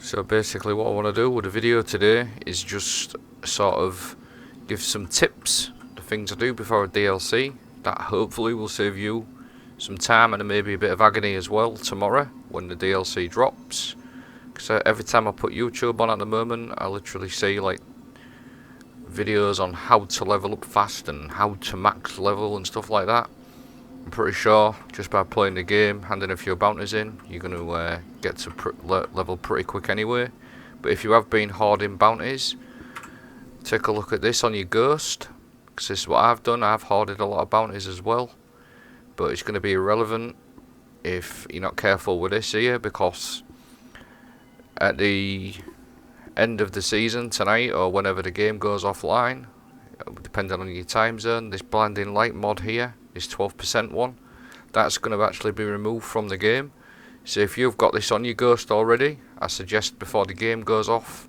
So basically what I want to do with the video today is just sort of give some tips, the things I do before a DLC, that hopefully will save you some time and maybe a bit of agony as well tomorrow when the DLC drops. Because every time I put YouTube on at the moment, I literally see like videos on how to level up fast and how to max level and stuff like that. I'm pretty sure just by playing the game, handing a few bounties in, you're going to get to level pretty quick anyway. But if you have been hoarding bounties, take a look at this on your ghost, because this is what I've done. I've hoarded a lot of bounties as well, but it's going to be irrelevant if you're not careful with this here, because at the end of the season tonight or whenever the game goes offline, depending on your time zone, this blinding light mod here, this 12% one, that's going to actually be removed from the game. So if you've got this on your ghost already, I suggest before the game goes off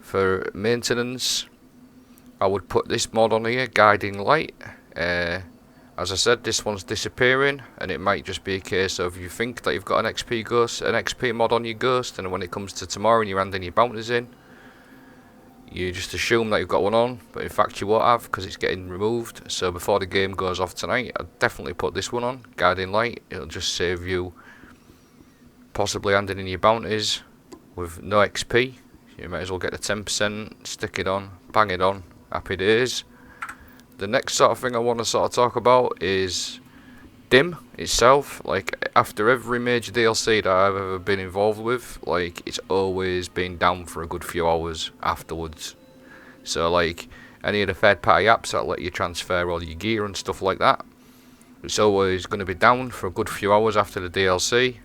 for maintenance, I would put this mod on here, guiding light. As I said, this one's disappearing, and it might just be a case of you think that you've got an XP mod on your ghost, and when it comes to tomorrow and you're handing your bounties in, you just assume that you've got one on, but in fact you won't have, because it's getting removed. So before the game goes off tonight, I'd definitely put this one on, guiding light. It'll just save you possibly handing in your bounties with no XP. You might as well get the 10%, stick it on, bang it on, happy days. The next sort of thing I want to sort of talk about is DIM itself. Like, after every major DLC that I've ever been involved with, like, it's always been down for a good few hours afterwards. So like any of the third party apps that let you transfer all your gear and stuff like that, it's always going to be down for a good few hours after the DLC.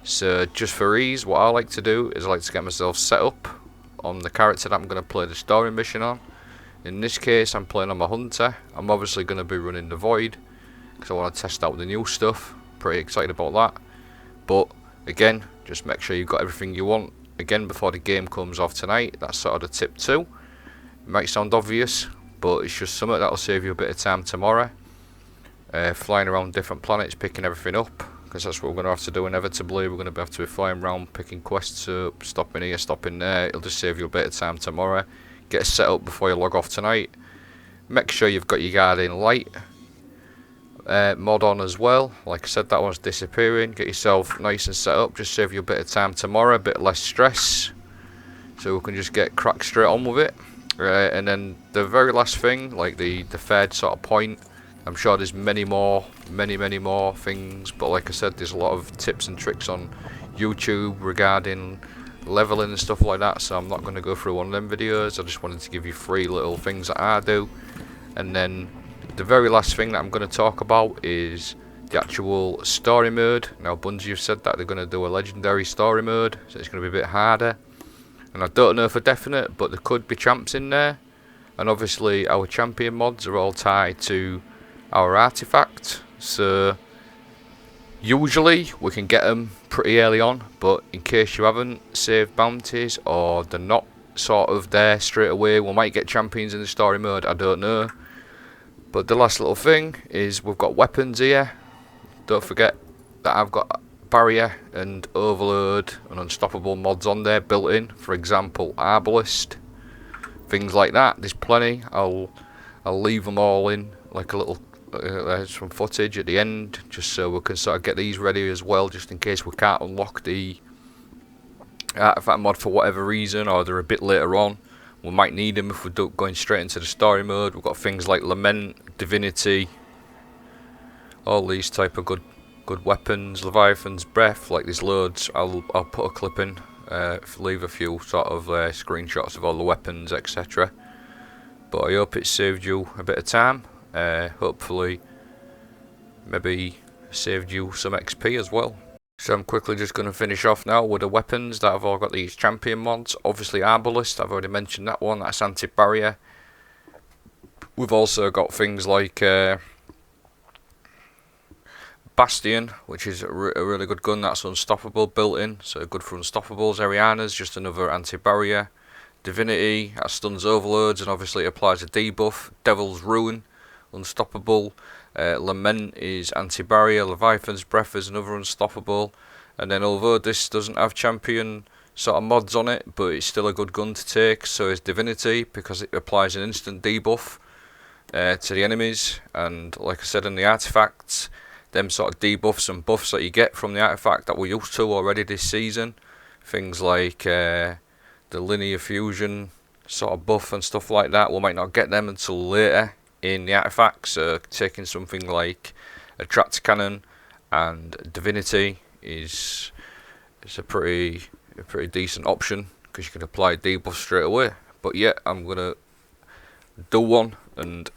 So just for ease, what I like to do is I like to get myself set up on the character that I'm going to play the story mission on. In this case, I'm playing on my hunter. I'm obviously going to be running the void because I want to test out the new stuff. Pretty excited about that. But again, just make sure you've got everything you want again before the game comes off tonight. That's sort of the tip 2. It might sound obvious, but it's just something that'll save you a bit of time tomorrow. Flying around different planets, picking everything up, because that's what we're going to have to do inevitably. We're going to have to be flying around, picking quests up, stopping here, stopping there. It'll just save you a bit of time tomorrow. Get set up before you log off tonight. Make sure you've got your guardian light mod on as well. Like I said, that one's disappearing. Get yourself nice and set up. Just save you a bit of time tomorrow, a bit less stress, so we can just get cracked straight on with it. And then the very last thing, like the third sort of point, I'm sure there's many more things, but like I said, there's a lot of tips and tricks on YouTube regarding leveling and stuff like that, so I'm not going to go through one of them videos. I just wanted to give you 3 little things that I do. And then the very last thing that I'm going to talk about is the actual story mode. Now Bungie have said that they're going to do a legendary story mode, so it's going to be a bit harder, and I don't know for definite, but there could be champs in there. And obviously our champion mods are all tied to our artifact, so usually we can get them pretty early on, but in case you haven't saved bounties or they're not sort of there straight away, we might get champions in the story mode, I don't know. But the last little thing is we've got weapons here. Don't forget that I've got barrier and overload and unstoppable mods on there built in. For example, ARBALEST, things like that. There's plenty. I'll leave them all in like a little some footage at the end, just so we can sort of get these ready as well, just in case we can't unlock the artifact mod for whatever reason, or they're a bit later on. We might need them if we're going straight into the story mode. We've got things like LAMENT, DIVINITY, all these type of good weapons. LAMENT's breath, like there's loads. I'll put a clip in, leave a few sort of screenshots of all the weapons, etc. But I hope it saved you a bit of time. Hopefully maybe saved you some XP as well. So I'm quickly just going to finish off now with the weapons that have all got these champion mods. Obviously ARBALEST, I've already mentioned that one, that's anti-barrier. We've also got things like Bastion, which is a really good gun, that's unstoppable built in, so good for unstoppables. ERIANA'S, just another anti-barrier. Divinity, that stuns overloads and obviously applies a debuff. Devil's Ruin, unstoppable. Lament is anti-barrier. WAYFINDE'S breath is another unstoppable. And then although this doesn't have champion sort of mods on it, but it's still a good gun to take. So is Divinity, because it applies an instant debuff to the enemies, and like I said in the artifacts, them sort of debuffs and buffs that you get from the artifact that we're used to already this season, things like the linear fusion sort of buff and stuff like that, we might not get them until later in the artifacts. Taking something like a tractor cannon and Divinity is a pretty decent option, because you can apply debuff straight away. But yeah, I'm gonna do one and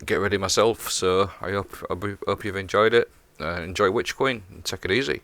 get ready myself, so I hope you've enjoyed it. Enjoy Witch Queen and take it easy.